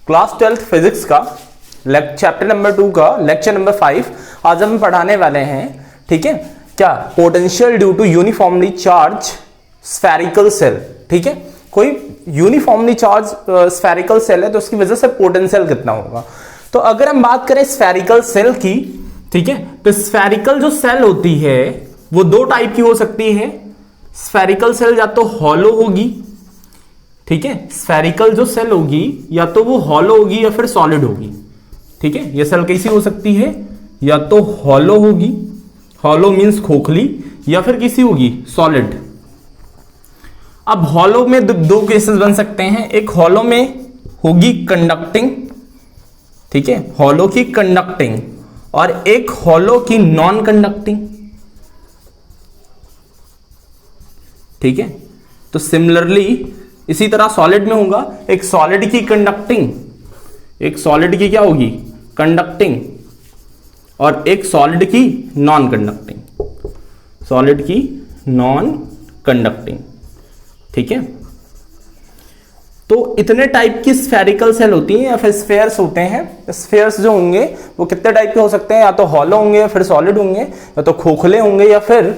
Class 12th physics का chapter number 2 का lecture number 5 आज हम पढ़ाने वाले हैं। ठीक है, क्या potential due to uniformly charge spherical shell. ठीक है, कोई यूनिफॉर्मली चार्ज स्फेरिकल सेल है तो उसकी वजह से पोटेंशियल कितना होगा। तो अगर हम बात करें स्फेरिकल सेल की, ठीक है, तो स्फेरिकल जो सेल होती है वो दो टाइप की हो सकती है। स्फेरिकल सेल या तो हॉलो होगी, ठीक है, स्फेरिकल जो सेल होगी या तो वो हॉलो होगी या फिर सॉलिड होगी। ठीक है, ये सेल कैसी हो सकती है, या तो हॉलो होगी, हॉलो मींस खोखली, या फिर किसी होगी सॉलिड। अब हॉलो में दो केसेस बन सकते हैं, एक हॉलो में होगी कंडक्टिंग, ठीक है, हॉलो की कंडक्टिंग, और एक हॉलो की नॉन कंडक्टिंग। ठीक है, तो सिमिलरली इसी तरह सॉलिड में होगा, एक सॉलिड की कंडक्टिंग, एक सॉलिड की क्या होगी कंडक्टिंग, और एक सॉलिड की नॉन कंडक्टिंग, सॉलिड की नॉन कंडक्टिंग। ठीक है, तो इतने टाइप की स्फेरिकल सेल होती हैं या फिर स्फेयर्स होते हैं। स्फेयर्स जो होंगे वो कितने टाइप के हो सकते हैं, या तो हॉलो होंगे या फिर सॉलिड होंगे, या तो खोखले होंगे या फिर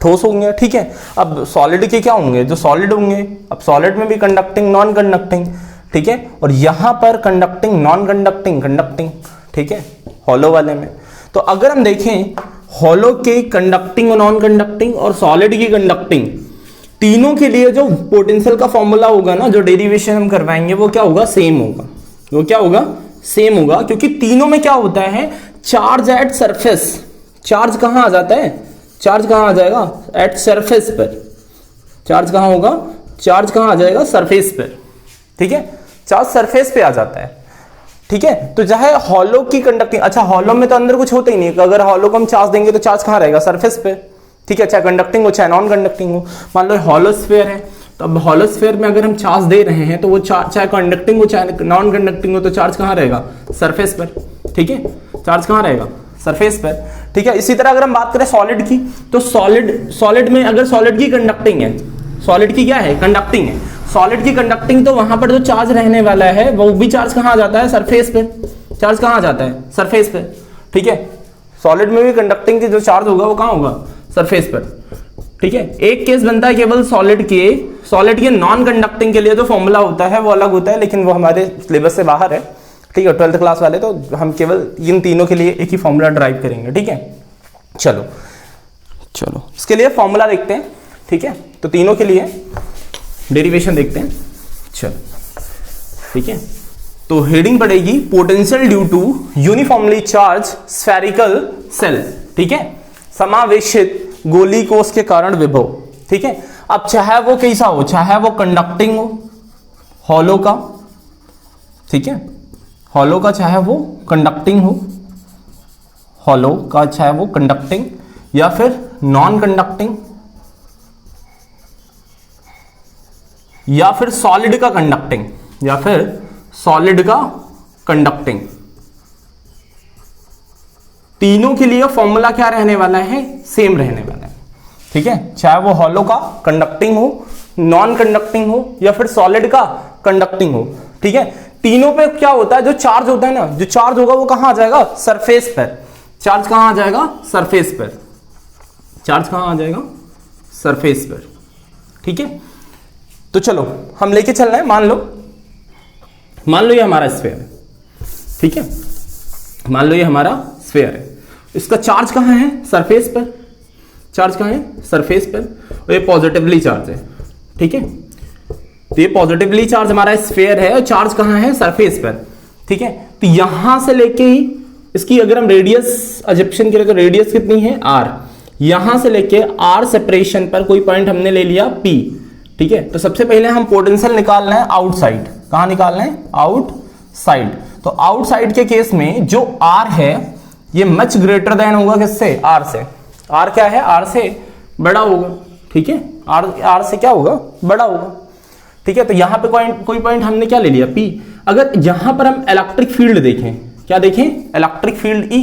ठोस होंगे। ठीक है, अब सॉलिड के क्या होंगे, जो सॉलिड होंगे, अब सॉलिड में भी कंडक्टिंग नॉन कंडक्टिंग, ठीक है, और यहां पर कंडक्टिंग नॉन कंडक्टिंग कंडक्टिंग। ठीक है, हॉलो वाले में। तो अगर हम देखें हॉलो के कंडक्टिंग और नॉन कंडक्टिंग और सॉलिड की कंडक्टिंग, तीनों के लिए जो पोटेंशियल का फॉर्मूला होगा ना, जो डेरिवेशन हम करवाएंगे वो क्या होगा, सेम होगा। वो क्या होगा, सेम होगा, क्योंकि तीनों में क्या होता है, चार्ज एट सरफेस। चार्ज कहां आ जाता है, चार्ज कहां आ जाएगा, एट सरफेस पर। चार्ज कहां होगा, चार्ज कहां आ जाएगा, सरफेस पर। ठीक है, चार्ज सरफेस पे आ जाता है। ठीक है, तो चाहे हॉलो की कंडक्टिंग, अच्छा हॉलो में तो अंदर कुछ होता ही नहीं, अगर हॉलो को हम चार्ज देंगे तो चार्ज कहां रहेगा, सरफेस पे। ठीक है, चाहे कंडक्टिंग हो चाहे नॉन कंडक्टिंग हो। मान लो हॉलो स्फीयर है, तो अब हॉलो स्फीयर में अगर हम चार्ज दे रहे हैं तो वो चाहे कंडक्टिंग हो चाहे नॉन कंडक्टिंग हो, तो चार्ज कहां रहेगा, सरफेस पर। ठीक है, चार्ज कहां रहेगा, सरफेस पर। ठीक है, इसी तरह अगर हम बात करें सॉलिड की, तो सॉलिड में अगर सॉलिड की कंडक्टिंग है, सॉलिड की क्या है, कंडक्टिंग है, सॉलिड की कंडक्टिंग, तो वहां पर जो चार्ज रहने वाला है वो भी चार्ज कहां आ जाता है, सरफेस पे। चार्ज कहां आ जाता है, सरफेस पे। ठीक है, सॉलिड में भी कंडक्टिंग की जो चार्ज होगा वो कहां होगा, सरफेस पर। ठीक है, एक केस बनता है केवल सॉलिड के नॉन कंडक्टिंग के लिए जो फॉर्मूला होता है वो अलग होता है, लेकिन वो हमारे सिलेबस से बाहर है। ठीक है, 12th क्लास वाले, तो हम केवल इन तीनों के लिए एक ही फॉर्मूला ड्राइव करेंगे। ठीक है, चलो इसके लिए फॉर्मूला देखते हैं। ठीक है, तो तीनों के लिए डेरिवेशन देखते हैं। चलो, ठीक है, तो हेडिंग पड़ेगी potential due to uniformly charge spherical shell. ठीक है, समावेशित गोली कोष के कारण विभव। ठीक है, अब चाहे वो कैसा हो, चाहे वो कंडक्टिंग हो, हॉलो का, ठीक है, हॉलो का चाहे वो कंडक्टिंग हो, हॉलो का चाहे वो कंडक्टिंग, या फिर नॉन कंडक्टिंग, या फिर सॉलिड का कंडक्टिंग, या फिर सॉलिड का कंडक्टिंग, तीनों के लिए फॉर्मूला क्या रहने वाला है, सेम रहने वाला है। ठीक है, चाहे वो हॉलो का कंडक्टिंग हो, नॉन कंडक्टिंग हो, या फिर सॉलिड का कंडक्टिंग हो। ठीक है, तीनों पे क्या होता है, जो चार्ज होता है ना, जो चार्ज होगा वो कहां आ जाएगा, सरफेस पर। चार्ज कहां आ जाएगा, सरफेस पर। चार्ज कहां आ जाएगा, सरफेस पर। ठीक है, तो चलो हम लेके चल रहे हैं, मान लो ये हमारा स्फीयर है। ठीक है, मान लो ये हमारा स्फीयर है, इसका चार्ज कहां है, सरफेस पर। चार्ज कहां है, सरफेस पर, और ये पॉजिटिवली चार्ज है। ठीक है, तो ये पॉजिटिवली चार्ज हमारा स्फीयर है और चार्ज कहां है, सरफेस पर। ठीक है, तो यहां से लेके ही इसकी अगर हम रेडियस अजप्शन करें तो रेडियस कितनी है, आर। यहां से लेके आर सेपरेशन पर कोई पॉइंट हमने ले लिया पी। ठीक है, तो सबसे पहले हम पोटेंशियल निकालना है आउटसाइड। कहां निकालना है, आउटसाइड। तो आउटसाइड के केस में जो आर है ये मच ग्रेटर देन होगा किससे, आर से। आर क्या है, आर से बड़ा होगा। ठीक है, आर से क्या होगा, बड़ा होगा। ठीक है, तो यहां पे कोई पॉइंट हमने क्या ले लिया, पी। अगर यहां पर हम इलेक्ट्रिक फील्ड देखें, क्या देखें, इलेक्ट्रिक फील्ड ई।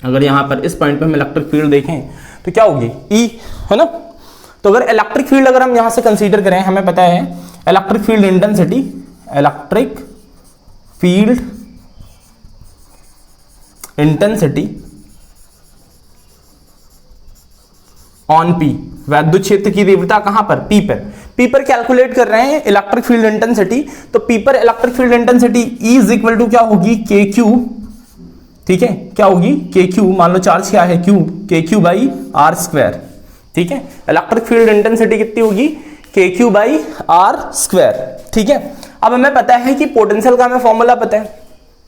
अगर यहां पर इस पॉइंट पे हम इलेक्ट्रिक फील्ड देखें तो क्या होगी, ई, है ना। तो अगर इलेक्ट्रिक फील्ड अगर हम यहां से कंसीडर करें, हमें पता है electric field intensity, electric field intensity on P, वैद्युत क्षेत्र की तीव्रता कहां पर, पी पर कैलकुलेट कर रहे हैं इलेक्ट्रिक फील्ड इंटेंसिटी। तो पी पर electric field intensity E is equal to क्या होगी, के क्यू, ठीक है, क्या होगी के क्यू, मान लो चार्ज क्या है क्यू, के क्यू बाई आर स्क्वायर, ठीक है। इलेक्ट्रिक फील्ड इंटेंसिटी कितनी होगी, के क्यू बाई आर स्क्वायर, ठीक है। अब हमें पता है कि पोटेंशियल का हमें फॉर्मूला पता है,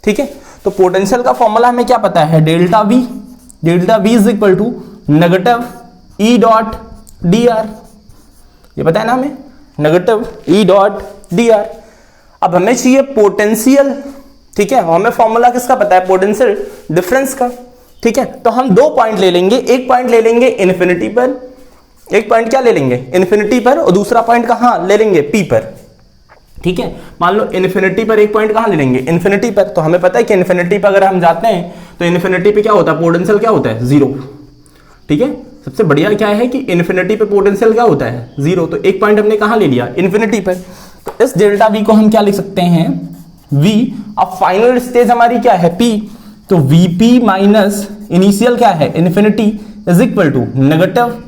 ठीक है। तो पोटेंशियल का फॉर्मूला हमें क्या पता है, delta V is equal to negative E dot D R, ये पता है ना हमें, negative E dot D R. अब हमें चाहिए पोटेंशियल, ठीक है, हमें फॉर्मूला किसका पता है, पोटेंशियल डिफरेंस का, ठीक है। तो हम दो पॉइंट ले लेंगे, एक पॉइंट ले लेंगे इन्फिनिटी पर, एक पॉइंट क्या ले लेंगे इन्फिनिटी पर, और दूसरा पॉइंट कहां ले लेंगे, पी पर, ठीक है। मान लो इन्फिनिटी पर एक पॉइंट कहां ले लेंगे, इन्फिनिटी पर। तो हमें पता है कि इन्फिनिटी पर अगर हम जाते हैं तो इन्फिनिटी पे क्या होता है, पोटेंशियल क्या होता है, जीरो, ठीक है। सबसे बढ़िया क्या है कि इन्फिनिटी पे पोटेंशियल क्या होता है, जीरो। तो एक पॉइंट हमने कहां ले लिया, इन्फिनिटी पर। तो इस डेल्टा वी को हम क्या लिख सकते हैं, वी। अब फाइनल स्टेज हमारी क्या है, पी। तो वीपी माइनस इनिशियल क्या है, infinity, is equal to negative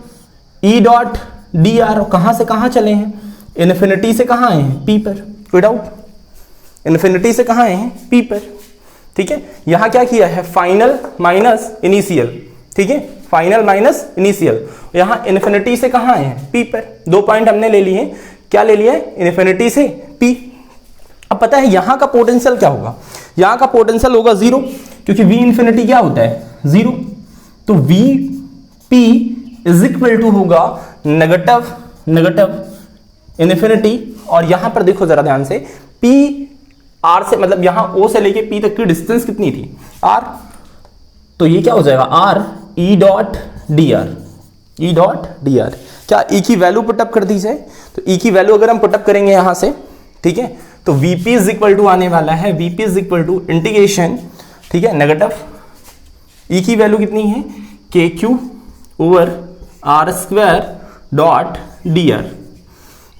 E dot D R. कहां से कहां चले हैं, इन्फिनिटी से कहां आए हैं, पी पर, कोई डाउट, इन्फिनिटी से कहां आए हैं, पी पर, ठीक है। यहां क्या किया है, फाइनल माइनस इनिशियल, ठीक है, फाइनल माइनस इनिशियल। यहां इन्फिनिटी से कहां आए हैं, पी पर। दो पॉइंट हमने ले लिए, क्या ले लिया है, इन्फिनिटी से पी। अब पता है यहां का पोटेंशियल क्या होगा, यहां का पोटेंशियल होगा जीरो, क्योंकि वी इन्फिनिटी क्या होता है, जीरो। तो V P is equal to होगा नेगेटिव इन्फिनिटी, और यहां पर देखो जरा ध्यान से, पी आर से, मतलब यहां ओ से लेके पी तक की डिस्टेंस कितनी थी, आर। तो ये क्या हो जाएगा, R E dot D are, E dot D R. क्या ई की वैल्यू पुटअप कर दी जाए, तो ई की वैल्यू अगर हम पुटअप करेंगे यहां से, ठीक है, तो वीपी इज इक्वल टू आने वाला है, V P is equal to integration, ठीक है, नेगेटिव ई की वैल्यू कितनी है, K Q over R square dot D R,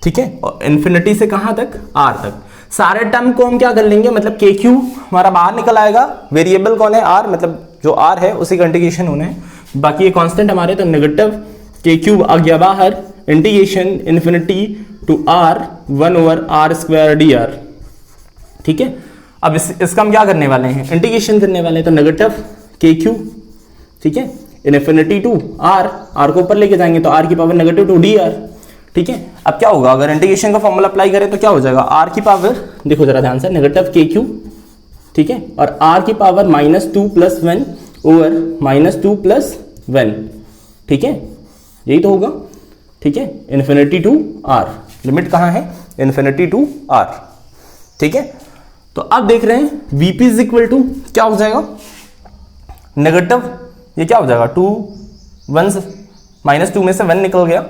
ठीक है। और इन्फिनिटी से कहां तक, आर तक। सारे टर्म को हम क्या कर लेंगे, मतलब के क्यू हमारा बाहर निकल आएगा, वेरिएबल कौन है, आर, मतलब जो आर है उसी का इंटीग्रेशन होना है, बाकी ये कांस्टेंट हमारे। तो नेगेटिव के क्यूब आ गया बाहर, integration infinity to R 1 over R square D R, ठीक है। अब इसका हम क्या करने वाले हैं, इंटीग्रेशन करने वाले हैं। तो नेगेटिव के क्यू, ठीक है, इन्फिनिटी टू आर, आर को ऊपर लेके जाएंगे तो आर की power negative two D R, ठीक है। अब क्या होगा, अगर इंटीग्रेशन का फॉर्मूला अप्लाई करें तो क्या हो जाएगा, आर की पावर, देखो जरा ध्यान से, नेगेटिव के क्यू, ठीक है, और आर की पावर -2 + 1 ओवर -2 + 1, ठीक है, यही तो होगा, ठीक है। इन्फिनिटी टू आर, लिमिट कहां है, इन्फिनिटी टू आर, ठीक है। तो अब देख रहे हैं वीपी इज इक्वल टू क्या हो जाएगा, नेगेटिव, ये क्या हो जाएगा, 2 1 -2 में से 1 निकल गया,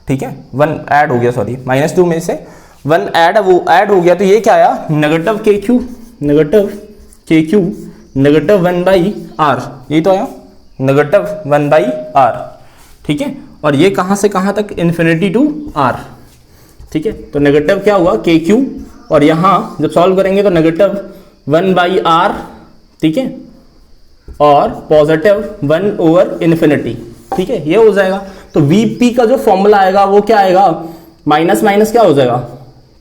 ठीक है, 1 ऐड हो गया, सॉरी, -2 में से 1 ऐड, वो ऐड हो गया, तो ये क्या आया, नेगेटिव के क्यू, नेगेटिव 1/r, यही तो आया, नेगेटिव 1/r, ठीक है। और ये कहां से कहां तक, इन्फिनिटी टू आर, ठीक है। तो नेगेटिव क्या हुआ, के क्यू, और यहां जब सॉल्व करेंगे तो नेगेटिव 1/r, ठीक है, और पॉजिटिव 1 ओवर इन्फिनिटी, ठीक है, ये हो जाएगा। तो वीपी का जो फॉर्मूला आएगा वो क्या आएगा, माइनस माइनस क्या हो जाएगा,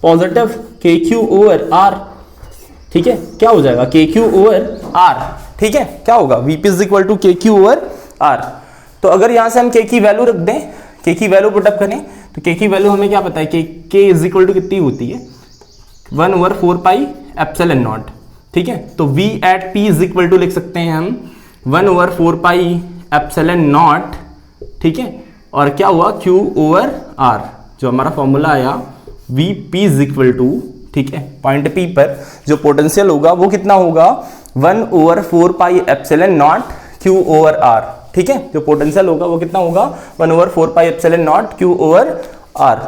पॉजिटिव के क्यू ओवर आर, ठीक है, क्या हो जाएगा, के क्यू ओवर आर, ठीक है, क्या होगा, वीपी इज इक्वल टू के क्यू ओवर आर। तो अगर यहां से हम के की वैल्यू रख दें, के की वैल्यू पुटअप करें, तो के की वैल्यू हमें क्या पता है, के इज इक्वल टू कितनी होती है, 1 ओवर 4 पाई एप्सिलॉन नॉट, ठीक है। तो V at P is equal to लिख सकते हैं हम 1 ओवर 4 पाई एप्सिलॉन नॉट, ठीक है, और क्या हुआ, क्यू ओवर आर, जो हमारा फॉर्मूला आया V P is equal to, ठीक है, पॉइंट पी पर जो पोटेंशियल होगा वो कितना होगा, 1 over 4 pi epsilon naught Q over R, ठीक है, जो पोटेंशियल होगा वो कितना होगा, 1 over 4 pi epsilon naught Q over R.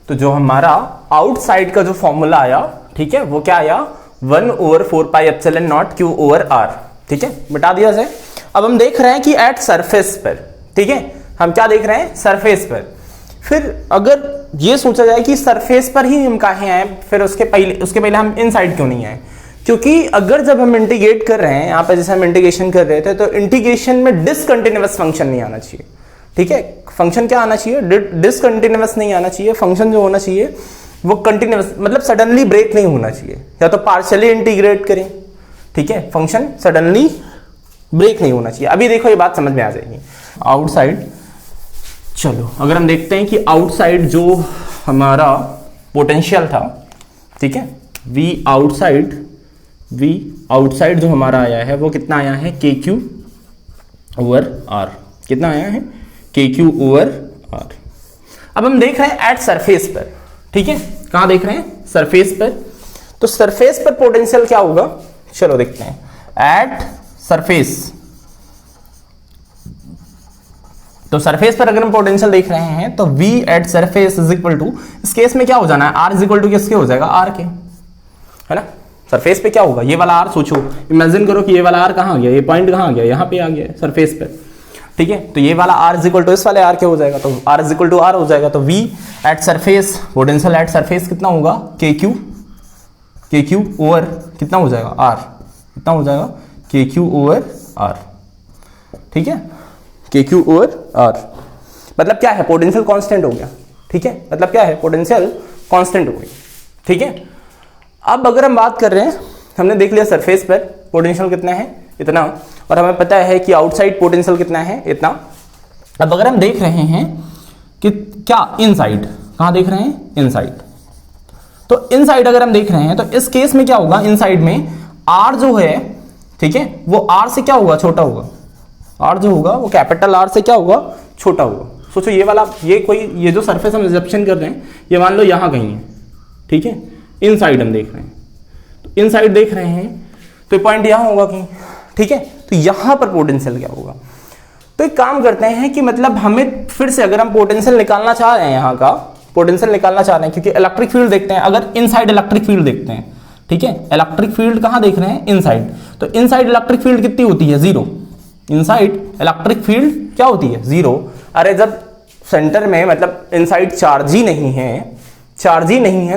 तो जो हमारा आउटसाइड का जो फॉर्मूला आया, ठीक है, वो क्या आया, 1 over 4 pi epsilon naught Q over R, ठीक है, बता दिया जाए। अब हम देख रहे हैं कि एट सरफेस पर, ठीक है, हम क्या देख रहे हैं, सरफेस पर। फिर अगर ये सोचा जाए कि सरफेस पर ही हम कहाँ आए, फिर उसके पहले हम इनसाइड क्यों नहीं आए, क्योंकि अगर जब हम इंटीग्रेट कर रहे हैं यहाँ पे, जैसे हम इंटीग्रेशन कर रहे थे, तो इंटीग्रेशन में डिसकंटिन्यूअस फंक्शन नहीं आना चाहिए, ठीक है। फंक्शन क्या आना चाहिए, डिसकंटिन्यूअस नहीं आना चाहिए। फंक्शन जो होना चाहिए वो कंटिन्यूअस, मतलब सडनली ब्रेक नहीं होना चाहिए, या तो पार्शियली इंटीग्रेट करें, ठीक है, फंक्शन सडनली ब्रेक नहीं होना चाहिए। अभी देखो ये बात समझ में आ जाएगी। आउटसाइड, चलो अगर हम देखते हैं कि आउटसाइड जो हमारा पोटेंशियल था, ठीक है, वी आउटसाइड जो हमारा आया है वो कितना आया है, के क्यू ओवर आर, कितना आया है, के क्यू ओवर आर। अब हम देख रहे हैं एट सरफेस पर, ठीक है, कहां देख रहे हैं, सरफेस पर। तो सरफेस पर पोटेंशियल क्या होगा, चलो देखते हैं। एट सरफेस, तो सरफेस पर अगर हम पोटेंशियल देख रहे हैं तो v at surface is equal to, इस केस में क्या हो जाना है, r इज इक्वल टू किसके हो जाएगा, r के, है ना। सरफेस पे क्या होगा, ये वाला r, सोचो, इमेजिन करो कि ये वाला r कहां आ गया, ये पॉइंट कहां आ गया, यहां पे आ गया सरफेस पे, ठीक है। तो ये वाला r इज इक्वल टू इस वाले r के हो जाएगा, तो r is equal to r हो जाएगा। तो v at surface, potential at surface कितना होगा, के क्यू ओवर कितना हो जाएगा, r, कितना हो जाएगा, के क्यू ओवर r, ठीक है, के क्यू ओवर r। मतलब क्या है, पोटेंशियल कांस्टेंट हो गया, ठीक है, मतलब क्या है, पोटेंशियल कांस्टेंट हो गई, ठीक है। अब अगर हम बात कर रहे हैं, हमने देख लिया सरफेस पर पोटेंशियल कितना है, इतना, और हमें पता है कि आउटसाइड पोटेंशियल कितना है, इतना। अब अगर हम देख रहे हैं कि क्या इनसाइड, कहां देख रहे हैं, इनसाइड, तो इनसाइड अगर हम देख रहे हैं तो इस केस में क्या होगा, इनसाइड में r जो है, ठीक है, वो r से क्या होगा, छोटा होगा, r जो होगा वो कैपिटल R से क्या होगा, छोटा होगा। सोचो ये वाला, ये जो सरफेस हम रिसेप्शन कर रहे हैं, ये मान लो यहां कहीं है, ठीक है, इनसाइड हम देख रहे हैं, तो इनसाइड देख रहे हैं, तो पॉइंट यहां होगा कहीं, ठीक है। तो यहां पर पोटेंशियल क्या होगा, तो एक काम करते हैं कि मतलब हमें फिर से, अगर हम पोटेंशियल निकालना चाह रहे हैं, यहां का पोटेंशियल निकालना चाह रहे हैं, क्योंकि इलेक्ट्रिक फील्ड देखते हैं, अगर इनसाइड इलेक्ट्रिक फील्ड देखते हैं, ठीक है, इलेक्ट्रिक फील्ड कहां देख रहे हैं, इनसाइड, तो इनसाइड इलेक्ट्रिक फील्ड कितनी होती है, जीरो। इनसाइड इलेक्ट्रिक फील्ड क्या होती है, जीरो। अरे जब सेंटर में, मतलब इनसाइड चार्ज ही नहीं है,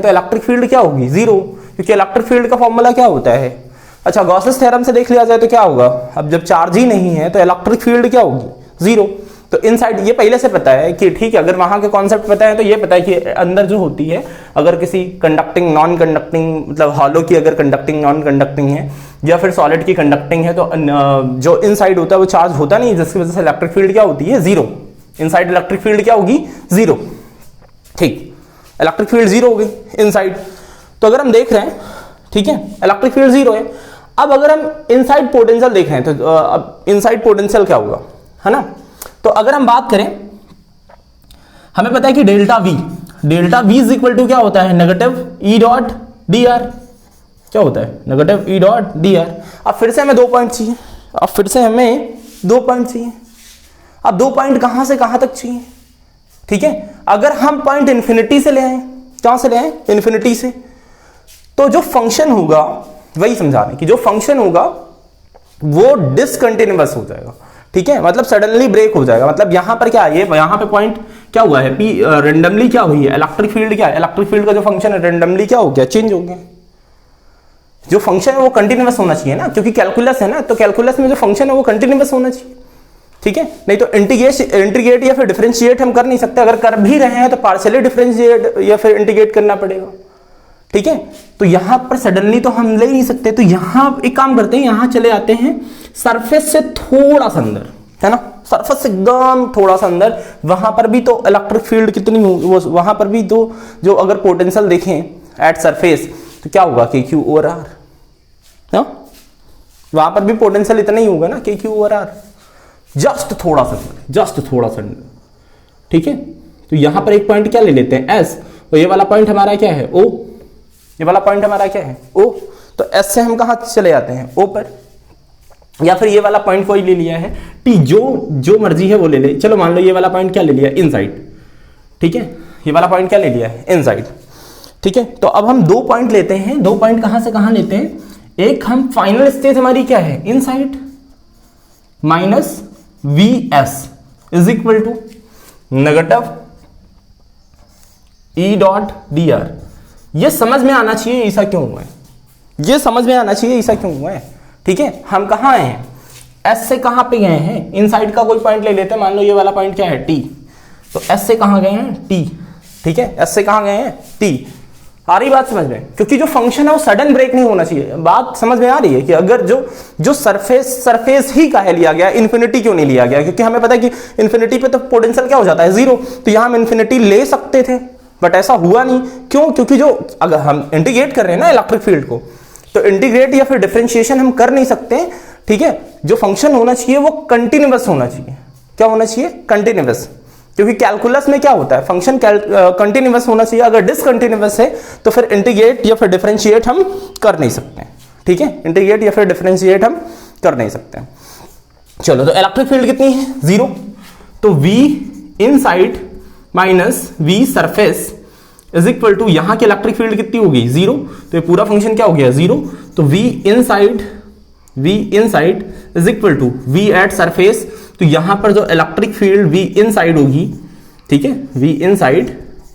तो इलेक्ट्रिक फील्ड क्या होगी, जीरो, क्योंकि इलेक्ट्रिक फील्ड का फॉर्मूला क्या होता है, अच्छा गॉसेस थ्योरम से देख लिया जाए तो क्या होगा, अब जब चार्ज ही नहीं है तो इलेक्ट्रिक फील्ड क्या होगी, जीरो। तो इनसाइड ये पहले से पता है कि ठीक है, अगर वहां के कॉन्सेप्ट पता है तो ये पता है कि अंदर जो होती है, अगर किसी कंडक्टिंग नॉन कंडक्टिंग, मतलब हॉलो की अगर कंडक्टिंग नॉन कंडक्टिंग है, या फिर सॉलिड की कंडक्टिंग है, तो जो इनसाइड होता है वो चार्ज होता नहीं, जिसकी वजह से इलेक्ट्रिक फील्ड क्या होती है, जीरो। इनसाइड इलेक्ट्रिक फील्ड क्या होगी, जीरो, ठीक, इलेक्ट्रिक फील्ड जीरो हो गई इनसाइड। तो अगर हम देख रहे हैं, ठीक है, इलेक्ट्रिक फील्ड जीरो है। अब अगर हम इनसाइड पोटेंशियल देख रहे हैं, तो अब इनसाइड पोटेंशियल क्या होगा, है ना। तो अगर हम बात करें, हमें पता है कि delta V is equal to क्या होता है, negative E dot D R, क्या होता है, negative E dot D R. अब फिर से हमें 2 पॉइंट चाहिए, अब 2 पॉइंट कहां से कहां तक चाहिए, ठीक है। अगर हम पॉइंट इंफिनिटी से ले आए, कहां से ले आए, इंफिनिटी से, तो जो फंक्शन होगा, वही समझा रहे हैं कि जो फंक्शन होगा वो डिसकंटिन्यूअस हो जाएगा, ठीक है, मतलब सडनली ब्रेक हो जाएगा। मतलब यहां पर क्या है, ये यहां पे पॉइंट क्या हुआ है, पी रेंडमली क्या हुई है, इलेक्ट्रिक फील्ड क्या है, इलेक्ट्रिक फील्ड का जो फंक्शन है रेंडमली क्या हो गया, चेंज हो गया। जो फंक्शन है वो कंटिन्यूअस होना चाहिए ना, क्योंकि कैलकुलस है ना, तो कैलकुलस में जो फंक्शन है वो कंटिन्यूअस होना चाहिए, ठीक है। नहीं तो इंटीग्रेट या फिर डिफरेंशिएट हम कर नहीं सकते, अगर कर भी रहे हैं तो पार्शियली डिफरेंशिएट या फिर इंटीग्रेट करना पड़ेगा, ठीक है। तो यहां पर सडनली तो हम ले नहीं सकते, तो यहां एक काम करते हैं, यहां चले आते हैं सरफेस से थोड़ा सा अंदर, है ना, सरफेस से एकदम थोड़ा सा अंदर, वहां पर भी तो इलेक्ट्रिक फील्ड कितनी हो, वहां पर भी तो जो अगर पोटेंशियल देखें एट सरफेस तो क्या होगा, के क्यू ओवर आर, वहां पर भी पोटेंशियल इतना ही होगा ना, के क्यू ओवर आर, जस्ट थोड़ा सा, ठीक है। तो यहां पर एक पॉइंट क्या ले लेते हैं, एस, और ये वाला पॉइंट हमारा क्या है, ओ, ये वाला पॉइंट हमारा क्या है, ओ। तो एस से हम कहां चले जाते हैं, ओ पर, या फिर ये वाला पॉइंट कोई ले लिया है, टी, जो मर्जी है वो ले ले। चलो मान लो ये वाला पॉइंट क्या ले लिया, इनसाइड, ठीक है, ये वाला पॉइंट क्या ले लिया है, इनसाइड, ठीक है। तो अब हम 2 पॉइंट लेते हैं, 2 पॉइंट कहां से कहां लेते हैं, एक हम फाइनल स्टेज हमारी क्या है, inside, minus V S is equal to negative E dot D R. ये समझ में आना चाहिए ऐसा क्यों हुआ है, ये समझ में आना चाहिए ऐसा क्यों हुआ है। ठीक है, हम कहाँ आए हैं, एस से कहाँ पे गए हैं, इनसाइड का कोई पॉइंट ले लेते हैं, मान लो ये वाला पॉइंट क्या है टी, तो एस से कहाँ गए हैं टी। ठीक है, एस से कहाँ गए हैं टी। आ रही बात समझ में, क्योंकि जो फंक्शन है वो सडन ब्रेक नहीं होना चाहिए। बात समझ में आ रही है कि अगर जो सरफेस ही काहे लिया गया, इन्फिनिटी क्यों नहीं लिया गया, क्योंकि हमें पता है कि इन्फिनिटी पे तो पोटेंशियल क्या हो जाता है, जीरो। तो यहां हम इन्फिनिटी ले सकते थे, बट ऐसा हुआ नहीं। क्यों, क्योंकि जो अगर हम इंटीग्रेट कर रहे हैं ना इलेक्ट्रिक फील्ड को, तो इंटीग्रेट या फिर डिफरेंशिएशन हम कर नहीं सकते। ठीक है, जो फंक्शन होना चाहिए वो कंटिन्यूअस होना चाहिए। क्या होना चाहिए, कंटिन्यूअस। क्योंकि कैलकुलस में क्या होता है, फंक्शन कंटिन्यूअस होना चाहिए। अगर डिसकंटिन्यूअस है तो फिर इंटीग्रेट या फिर डिफरेंशिएट हम कर नहीं सकते। ठीक है, इंटीग्रेट या फिर डिफरेंशिएट हम कर नहीं सकते। चलो, तो इलेक्ट्रिक फील्ड कितनी है, जीरो। तो V inside minus V surface is equal to, यहां की इलेक्ट्रिक फील्ड कितनी होगी, जीरो। तो ये पूरा फंक्शन क्या हो गया, जीरो। तो V inside is equal to V at surface. तो यहां पर जो इलेक्ट्रिक फील्ड V इनसाइड होगी, ठीक है, V इनसाइड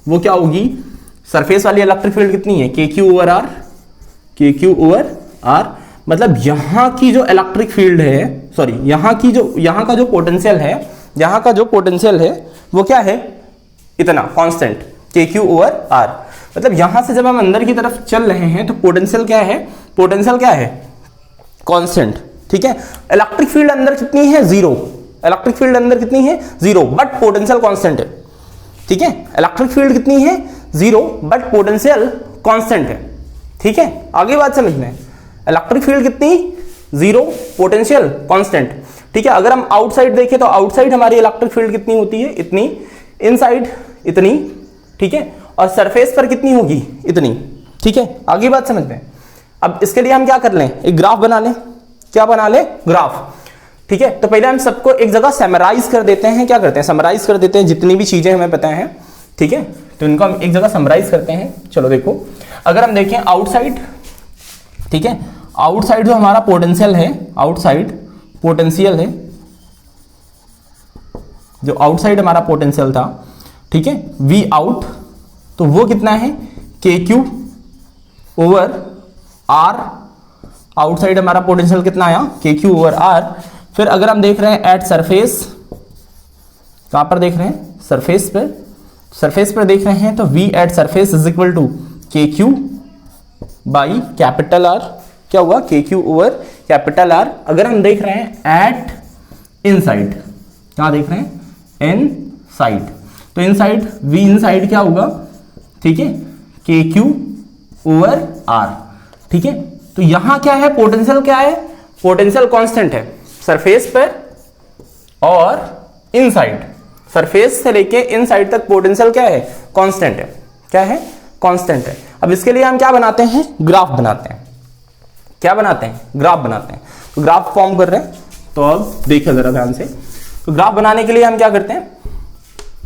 वो क्या होगी, सरफेस वाली इलेक्ट्रिक फील्ड कितनी है, KQ over R, KQ over R। मतलब यहां की जो इलेक्ट्रिक फील्ड है, सॉरी यहां का जो पोटेंशियल है, यहां का जो पोटेंशियल है वो क्या है, इतना कांस्टेंट KQ ओवर R। मतलब यहां से जब हम अंदर की तरफ चल रहे हैं तो पोटेंशियल क्या है, पोटेंशियल क्या है, कांस्टेंट। ठीक है, इलेक्ट्रिक फील्ड अंदर कितनी है, जीरो। इलेक्ट्रिक फील्ड अंदर कितनी है, जीरो, बट पोटेंशियल कांस्टेंट है। ठीक है, इलेक्ट्रिक फील्ड कितनी है, जीरो, बट पोटेंशियल कांस्टेंट है। ठीक है, आगे बात समझ में, इलेक्ट्रिक फील्ड कितनी, जीरो, पोटेंशियल कांस्टेंट। ठीक है, अगर हम आउटसाइड देखें तो आउटसाइड हमारी इलेक्ट्रिक फील्ड कितनी होती है, इतनी, इनसाइड इतनी। ठीक है, और सरफेस पर कितनी होगी, इतनी। ठीक है, आगे बात समझ में। अब इसके लिए हम क्या कर लें, एक ग्राफ बना लें। क्या बना लें, ग्राफ। ठीक है, तो पहले हम सबको एक जगह समराइज कर देते हैं। क्या करते हैं, समराइज कर देते हैं जितनी भी चीजें हमें पता है। ठीक है, तो इनको हम एक जगह समराइज करते हैं। चलो देखो, अगर हम देखें आउटसाइड, ठीक है, आउटसाइड जो हमारा पोटेंशियल है, आउटसाइड पोटेंशियल है, जो आउटसाइड हमारा पोटेंशियल था, ठीक है, V आउट, तो वो कितना है, KQ ओवर R। आउटसाइड हमारा पोटेंशियल कितना आया, KQ ओवर R। फिर अगर हम देख रहे हैं एट सरफेस, कहां पर देख रहे हैं, सरफेस पर, सरफेस पर देख रहे हैं, तो V at surface is equal to KQ by capital R। क्या हुआ, KQ ओवर कैपिटल R। अगर हम देख रहे हैं एट इनसाइड, क्या देख रहे हैं, इनसाइड, तो इनसाइड V इनसाइड क्या होगा, ठीक है, KQ ओवर R। ठीक है, तो यहां क्या है, पोटेंशियल क्या है, पोटेंशियल कांस्टेंट है सरफेस पर और इनसाइड, सरफेस से लेके इनसाइड तक पोटेंशियल क्या है, कांस्टेंट है। क्या है, कांस्टेंट है। अब इसके लिए हम क्या बनाते हैं, ग्राफ बनाते हैं। क्या बनाते हैं, ग्राफ बनाते हैं। तो ग्राफ फॉर्म कर रहे हैं, तो अब देखिए जरा ध्यान से। तो ग्राफ बनाने के लिए हम क्या करते हैं,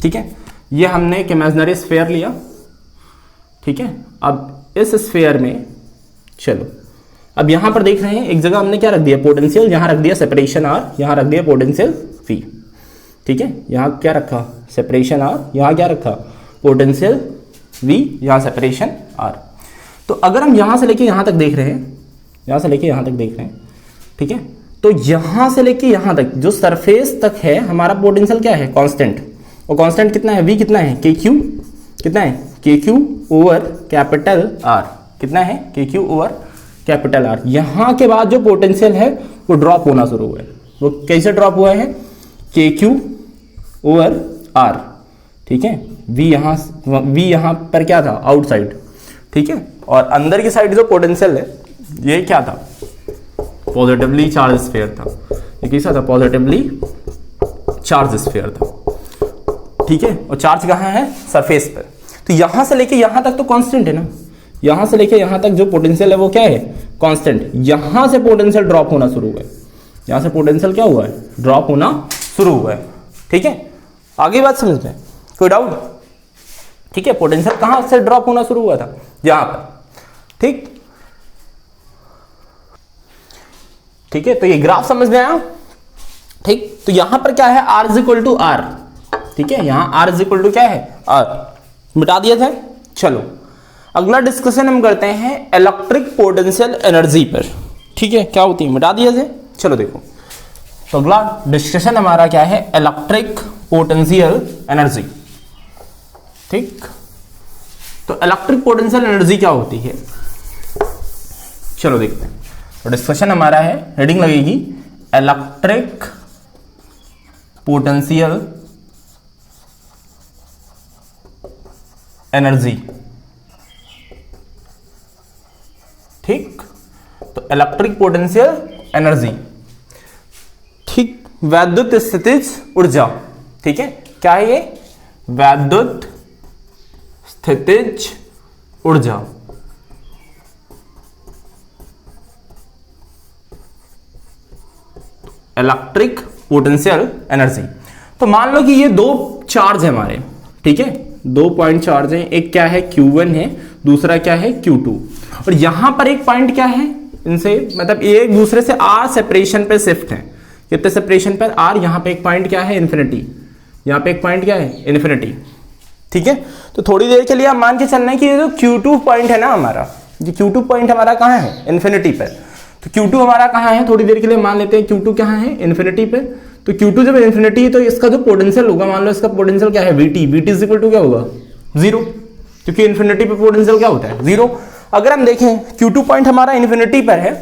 ठीक है, ये हमने एक इमेजिनरी स्फीयर लिया। ठीक है, अब इस स्फीयर में, चलो अब यहां पर देख रहे हैं, एक जगह हमने क्या रख दिया, पोटेंशियल, यहां रख दिया सेपरेशन R, यहां रख दिया पोटेंशियल V। ठीक है, यहां क्या रखा, सेपरेशन R, यहां क्या रखा, पोटेंशियल V, यहां सेपरेशन R। तो अगर हम यहां से लेके यहां तक देख रहे हैं, यहां से लेके यहां तक देख रहे हैं, ठीक है, तो यहां से लेके यहां तक जो सरफेस तक है हमारा पोटेंशियल क्या है, कांस्टेंट। और कांस्टेंट कितना है, V कितना है, KQ कितना है, KQ ओवर कैपिटल R। कितना है, KQ ओवर कैपिटल R। यहां के बाद जो पोटेंशियल है वो ड्रॉप होना शुरू हुआ है। वो कैसे ड्रॉप हुआ है, KQ ओवर R। ठीक है, V यहां पर क्या था, आउटसाइड। ठीक है, और अंदर की साइड जो पोटेंशियल है ये क्या था, पॉजिटिवली चार्ज स्फीयर था। ये कैसा था, पॉजिटिवली चार्ज स्फीयर था। ठीक है, और चार्ज कहां है, सरफेस पर। तो यहां से लेके यहां तक तो कांस्टेंट है ना, यहां से लेके यहां तक जो पोटेंशियल है वो क्या है, कांस्टेंट। यहां से पोटेंशियल ड्रॉप होना शुरू हुआ है, यहां से पोटेंशियल क्या हुआ है, ड्रॉप होना शुरू हुआ है। ठीक है, आगे बात समझ में, कोई डाउट। ठीक है, पोटेंशियल कहां से ड्रॉप होना शुरू हुआ था, यहां पर। ठीक, ठीक है, तो ये ग्राफ समझ में आया। ठीक, तो यहां पर क्या है, R is equal to R। ठीक है, यहां R इज इक्वल टू क्या है, R। मिटा दिया जाए। चलो अगला डिस्कशन हम करते हैं इलेक्ट्रिक पोटेंशियल एनर्जी पर, ठीक है, क्या होती है, मिटा दिया जाए। चलो देखो, तो अगला डिस्कशन हमारा क्या है, इलेक्ट्रिक पोटेंशियल एनर्जी। ठीक, तो इलेक्ट्रिक पोटेंशियल एनर्जी क्या होती है, चलो देखते हैं। तो डिस्कशन हमारा है, हेडिंग लगेगी इलेक्ट्रिक पोटेंशियल एनर्जी। ठीक, तो इलेक्ट्रिक पोटेंशियल एनर्जी, ठीक, वैद्युत स्थितिज ऊर्जा। ठीक है, क्या है ये, वैद्युत स्थितिज ऊर्जा। Electric potential energy. तो मान लो कि ये दो चार्ज है हमारे, ठीक है, 2 पॉइंट चार्ज है, एक क्या है Q1 है, दूसरा क्या है Q2, और यहां पर एक पॉइंट क्या है, इनसे मतलब ये एक दूसरे से R सेपरेशन पे शिफ्ट है। कितने सेपरेशन पर, R, यहां पे एक पॉइंट क्या है, इन्फिनिटी, यहां पे एक पॉइंट क्या है, इन्फिनिटी। ठीक है, तो थोड़ी देर के लिए आप मान के चलना है कि ये जो Q2 पॉइंट है ना हमारा, ये Q2 पॉइंट हमारा कहां है, इन्फिनिटी पर। तो Q2 हमारा कहां है, थोड़ी देर के लिए मान लेते हैं Q2 कहां है, इन्फिनिटी पे। तो Q2 जब इन्फिनिटी है तो इसका जो पोटेंशियल होगा, मान लो इसका पोटेंशियल क्या है, VT, VT is equal to क्या होगा, 0, क्योंकि इन्फिनिटी पे पोटेंशियल क्या होता है, 0। अगर हम देखें Q2 पॉइंट हमारा इन्फिनिटी पर है,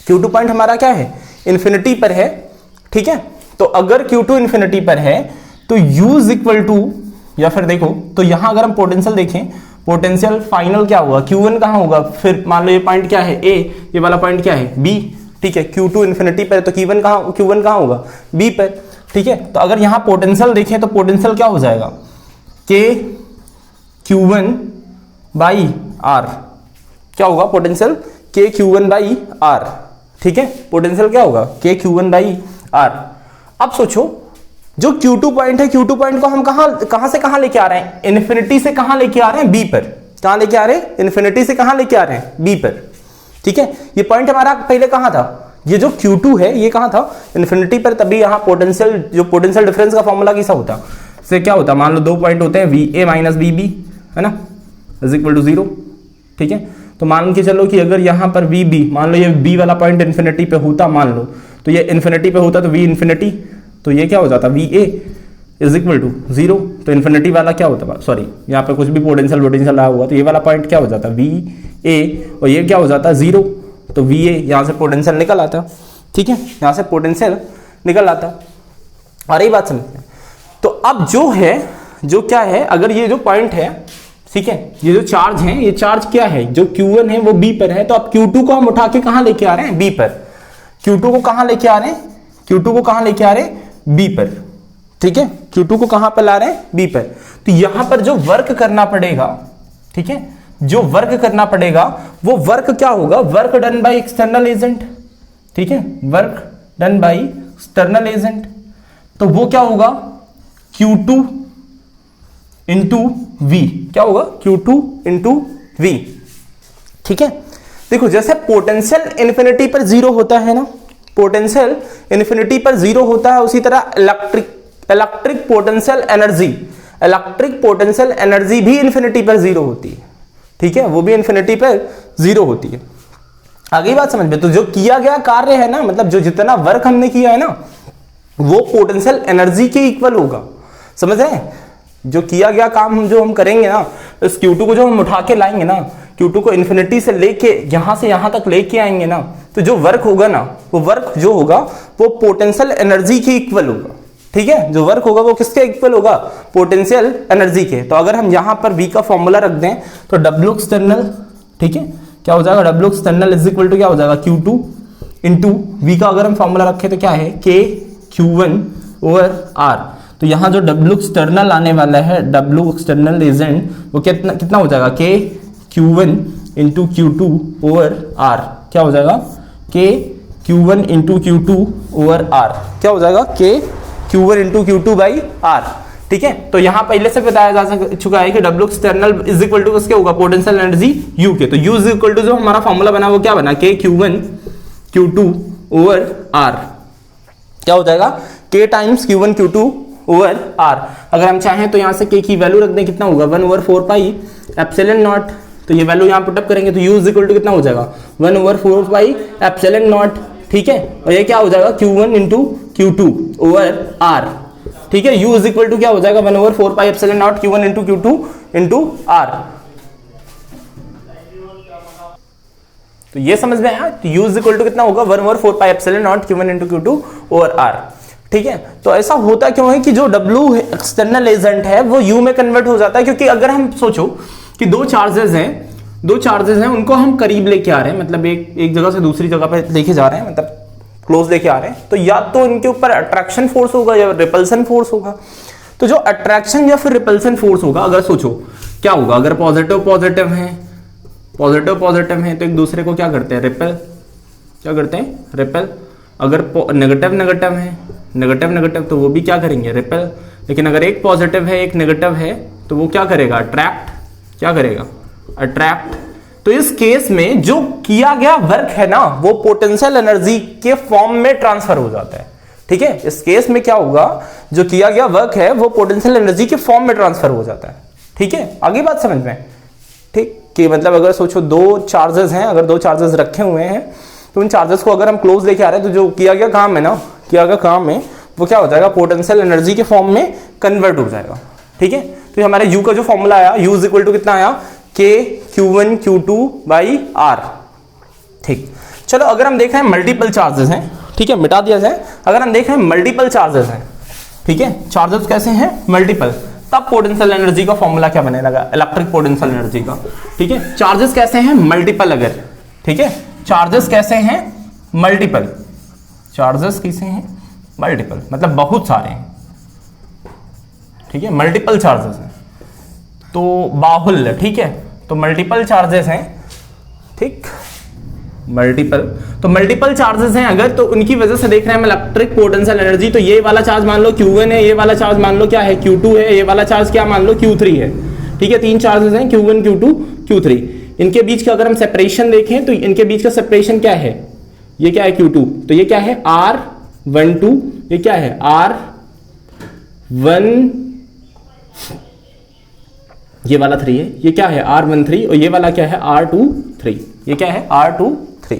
Q2 पॉइंट हमारा क्या है, इन्फिनिटी पर है। ठीक है, तो अगर Q2 इन्फिनिटी पर है तो U इज इक्वल टू, या फिर देखो तो यहां अगर हम पोटेंशियल देखें, पोटेंशियल फाइनल क्या होगा, Q1 कहां होगा, फिर मान लो ये पॉइंट क्या है A, ये वाला पॉइंट क्या है B। ठीक है, Q2 इन्फिनिटी पर है तो Q1 कहां होगा, B पर। ठीक है, तो अगर यहां पोटेंशियल देखें तो पोटेंशियल क्या हो जाएगा, K Q1 बाई R, क्या होगा potential, K Q1 by R। ठीक है, पोटेंशियल क्या होगा, K Q1 बाई R। अब सोचो जो Q2 पॉइंट है, Q2 पॉइंट को हम कहां से कहां लेके आ रहे हैं, इन्फिनिटी से कहां लेके आ रहे हैं, B पर। कहां लेके आ रहे हैं, इन्फिनिटी से कहां लेके आ रहे हैं, B पर। ठीक है, ये पॉइंट हमारा पहले कहां था, ये जो Q2 है ये कहां था, इन्फिनिटी पर। तभी यहां पोटेंशियल, जो पोटेंशियल डिफरेंस का फॉर्मूला कैसा होता, से क्या होता, मान लो 2 पॉइंट होते हैं, VA माइनस VB, है ना, इज इक्वल टू 0। ठीक है, तो मान के चलो कि अगर यहां पर VB, मान लो ये B वाला पॉइंट इन्फिनिटी पे होता, मान लो तो ये इन्फिनिटी पे होता, तो V इन्फिनिटी, तो ये क्या हो जाता, VA इज इक्वल टू 0। तो इन्फिनिटी वाला क्या होता, सॉरी यहाँ पे कुछ भी पोटेंशियल रहा हुआ, तो ये वाला पॉइंट क्या हो जाता, VA, और ये क्या हो जाता, 0। तो VA यहाँ से पोटेंशियल निकल आता। ठीक है, यहाँ से पोटेंशियल निकल आता। और यही बात समझते हैं। तो अब जो है, जो क्या है, अगर ये जो पॉइंट है, ठीक है, ये जो चार्ज है, ये चार्ज क्या है, जो Q1 है वो B पर है, तो अब Q2 को हम उठा के कहां लेके आ रहे हैं, B पर। Q2 को कहां लेके आ रहे हैं, Q2 को कहां लेके आ रहे हैं, B पर। ठीक है, Q2 को कहां पर ला रहे हैं, B पर। तो यहां पर जो वर्क करना पड़ेगा, ठीक है, जो वर्क करना पड़ेगा वो वर्क क्या होगा, work done by external agent. ठीक है, work done by external agent, तो वो क्या होगा, Q2 इंटू V, क्या होगा, Q2 इंटू V। ठीक है, देखो जैसे पोटेंशियल इन्फिनिटी पर 0 होता है ना, पोटेंशियल इन्फिनिटी पर 0 होता है, उसी तरह electric potential energy, electric potential energy भी इन्फिनिटी पर 0 होती है। ठीक है, वो भी इन्फिनिटी पर 0 होती है। आगे बात समझ में, तो जो किया गया कार्य है ना, मतलब जो जितना वर्क हमने किया है ना, वो पोटेंशियल एनर्जी के इक्वल होगा। समझ रहे हैं, जो किया गया काम जो हम करेंगे ना, इस Q2 को जो हम उठा के लाएंगे ना, Q2 को इन्फिनिटी से लेके यहां से यहां तक लेके आएंगे ना, तो जो वर्क होगा ना, वो वर्क जो होगा वो पोटेंशियल एनर्जी के इक्वल होगा। ठीक है, जो वर्क होगा वो किसके इक्वल होगा, पोटेंशियल एनर्जी के। तो अगर हम यहां पर V का फॉर्मूला रख दें तो W एक्सटर्नल, ठीक है, क्या हो जाएगा, W external is equal to क्या हो जाएगा, Q2 इंटू V का अगर हम फॉर्मूला रखें तो क्या है, K Q1 ओवर R। तो यहां जो W एक्सटर्नल आने वाला है, W एक्सटर्नल एजेंट, वो कितना हो जाएगा, K Q1 into Q2 over R। क्या हो जाएगा, K Q1 into Q2 over R, क्या हो जाएगा, K Q1 into Q2 by R। ठीक है, तो यहां पहले से बताया जा चुका है कि W external is equal to किसके होगा, पोटेंशियल एनर्जी U के। तो U इज इक्वल टू जो हमारा फॉर्मूला बना वो क्या बना, K Q1 Q2 over R। क्या हो जाएगा, K times Q1 Q2 over are. अगर हम चाहें तो यहाँ से के की वैल्यू रख दें, कितना होगा 1/4 एप्सिलॉन नॉट, तो ये वैल्यू यहाँ पुटअप करेंगे तो u इज इक्वल टू कितना हो जाएगा 1/4 एप्सिलॉन नॉट, ठीक है। और ये क्या हो जाएगा Q1 into Q2 over R, ठीक है। u इज इक्वल टू क्या हो जाएगा 1/4 epsilon not Q1 into Q2 into R। तो ये समझ में आया, तो u इज इक्वल टू कितना होगा 1/4 epsilon not Q1 into Q2 over R, ठीक है। तो ऐसा होता क्यों है कि जो W एक्सटर्नल एजेंट है वो U में कन्वर्ट हो जाता है, क्योंकि अगर हम सोचो कि दो चार्जेस हैं उनको हम करीब लेके आ रहे हैं, मतलब एक जगह से दूसरी जगह पे लेके जा रहे हैं, मतलब क्लोज लेके आ रहे हैं, तो या तो इनके ऊपर अट्रैक्शन फोर्स होगा या रिपल्सन फोर्स होगा। तो जो अट्रैक्शन या फिर रिपल्सन फोर्स होगा, अगर सोचो क्या होगा, अगर पॉजिटिव है तो एक दूसरे को क्या करते हैं, रिपेल। अगर नेगेटिव तो वो भी क्या करेंगे, रिपेल। लेकिन अगर एक पॉजिटिव है एक नेगेटिव है तो वो क्या करेगा, अट्रैक्ट। तो इस केस में जो किया गया वर्क है ना वो पोटेंशियल एनर्जी के फॉर्म में ट्रांसफर हो जाता है, ठीक है। इस केस में क्या होगा, जो किया गया वर्क है वो पोटेंशियल एनर्जी के फॉर्म में ट्रांसफर हो जाता है, ठीक है। आगे बात समझ में, ठीक, कि मतलब अगर सोचो दो चार्जेस हैं, अगर दो चार्जेस रखे हुए हैं तो उन चार्जेस को अगर हम क्लोज लेके आ रहे हैं तो जो किया गया काम है वो क्या हो जाएगा, पोटेंशियल एनर्जी के फॉर्म में कन्वर्ट हो जाएगा, ठीक है। तो हमारे U का जो फॉर्मूला आया, U इज इक्वल टू कितना आया, K Q1 Q2 by R, ठीक। चलो अगर हम देख रहे हैं मल्टीपल चार्जेस हैं, ठीक है, मिटा दिया जाए। अगर हम देख रहे हैं मल्टीपल चार्जेस हैं, ठीक है, चार्जेस कैसे हैं, मल्टीपल, तब पोटेंशियल एनर्जी का फॉर्मूला क्या बने लगा, इलेक्ट्रिक पोटेंशियल एनर्जी का, ठीक है। चार्जेस कैसे हैं, मल्टीपल, अगर, ठीक है, चार्जेस कैसे हैं, मल्टीपल, मतलब बहुत सारे हैं, ठीक है, मल्टीपल चार्जेस हैं तो बाहुल्य, ठीक है। तो मल्टीपल चार्जेस हैं, ठीक, मल्टीपल चार्जेस हैं अगर, तो उनकी वजह से देख रहे हैं हम इलेक्ट्रिक पोटेंशियल एनर्जी। तो ये वाला चार्ज मान लो Q1 है, ये वाला चार्ज मान लो क्या है, Q2 है, ये वाला चार्ज क्या मान लो Q3 है, ठीक है। तीन चार्जेस हैं Q1 Q2 Q3। इनके बीच का अगर हम सेपरेशन देखें तो इनके बीच का सेपरेशन क्या है, ये क्या है Q2, तो ये क्या है R12, ये क्या है R1, ये वाला 3 है, ये क्या है R13, और ये वाला क्या है R23, ये क्या है R23।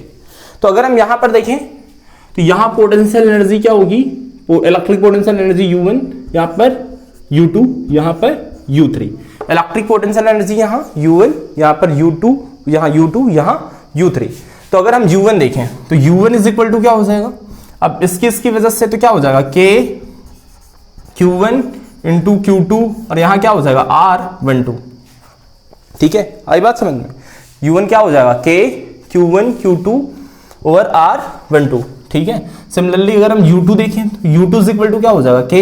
तो अगर हम यहां पर देखें तो यहां पोटेंशियल एनर्जी क्या होगी, इलेक्ट्रिक पोटेंशियल एनर्जी U1, यहां पर U2, यहां पर U3। इलेक्ट्रिक पोटेंशियल एनर्जी यहां U1, यहां पर U2, यहां U3। तो अगर हम U1 देखें तो U1 इज इक्वल टू क्या हो जाएगा, अब इसकी वजह से तो क्या हो जाएगा, K Q1 इंटू Q2, और यहां क्या हो जाएगा R12, ठीक है। आई बात समझ में, U1 क्या हो जाएगा K Q1 Q2 over R12, ठीक है। सिमिलरली अगर हम U2 देखें तो U2 इज इक्वल टू क्या हो जाएगा, K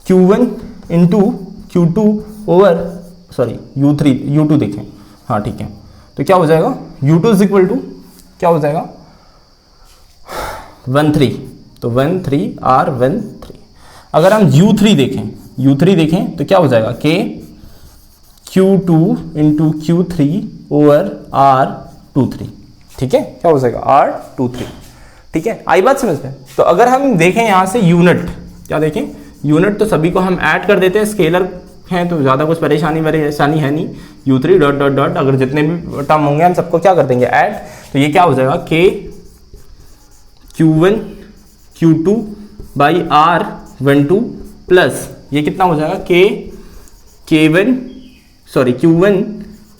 Q1 into Q2 over U2 देखें, हाँ ठीक है। तो क्या हो जाएगा, U2 इज इक्वल टू क्या हो जाएगा 13, तो 13 R13। अगर हम U3 देखें तो क्या हो जाएगा, K Q2 into Q3 over R23, ठीक है, क्या हो जाएगा R23, ठीक है। आई बात समझ में। तो अगर हम देखें यहां से यूनिट, क्या देखें यूनिट, तो सभी को हम ऐड कर देते हैं, स्केलर हैं तो ज़्यादा कुछ परेशानी है नहीं। U3 डॉट डॉट डॉट, अगर जितने भी टर्म होंगे हम सबको क्या कर देंगे, ऐड। तो ये क्या हो जाएगा, K Q1 Q2 by R12 plus ये कितना हो जाएगा, Q1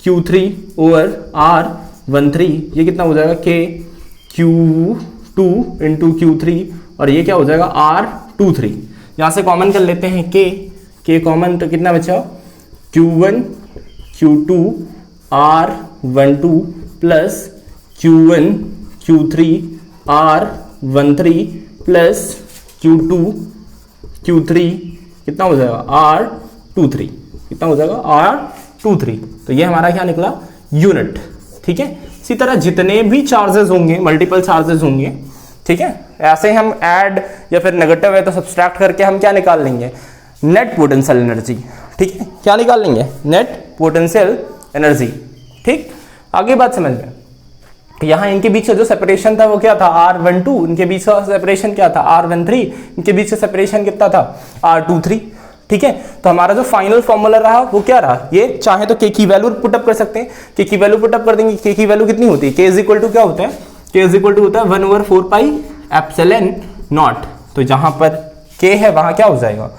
Q3 ओवर R13, ये कितना हो जाएगा, K Q2 इंटू Q3, और ये क्या हो जाएगा R23। यहाँ से कॉमन कर लेते हैं K कॉमन, तो कितना बचा, Q1 Q2 R12 plus Q1 Q3 R13 plus Q2 Q3 कितना हो जाएगा R23, कितना हो जाएगा R23। तो ये हमारा क्या निकला, यूनिट, ठीक है। इसी तरह जितने भी चार्जेस होंगे, मल्टीपल चार्जेस होंगे, ठीक है, ऐसे हम ऐड या फिर नेगेटिव है तो सब्सट्रैक्ट करके हम क्या निकाल लेंगे, नेट पोटेंशियल एनर्जी, ठीक है, क्या निकाल लेंगे, नेट पोटेंशियल एनर्जी, ठीक। आगे बात समझ में, यहाँ इनके बीच का जो सेपरेशन था वो क्या था, R12, इनके बीच का सेपरेशन क्या था, R13, इनके बीच का सेपरेशन कितना था, R23। ठीक है, तो हमारा जो फाइनल फॉर्मूला रहा वो क्या रहा, ये चाहे तो k की वैल्यू पुटअप कर सकते हैं, k की वैल्यू पुटअप कर देंगे, k की वैल्यू कितनी होती है, k इज इक्वल टू क्या होता है, k इज इक्वल टू होता है 1/4 पाई एप्सिलॉन नॉट। तो जहां पर k है वहां क्या हो जाएगा,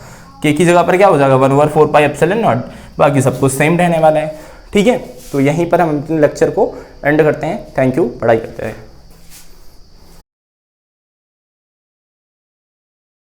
k की जगह पर क्या हो जाएगा 1/4 पाई एप्सिलॉन नॉट, बाकी सब कुछ सेम रहने वाला है। ठीक है, तो यहीं पर हम अपने लेक्चर को एंड करते हैं। थैंक यू, पढ़ाई करते हैं।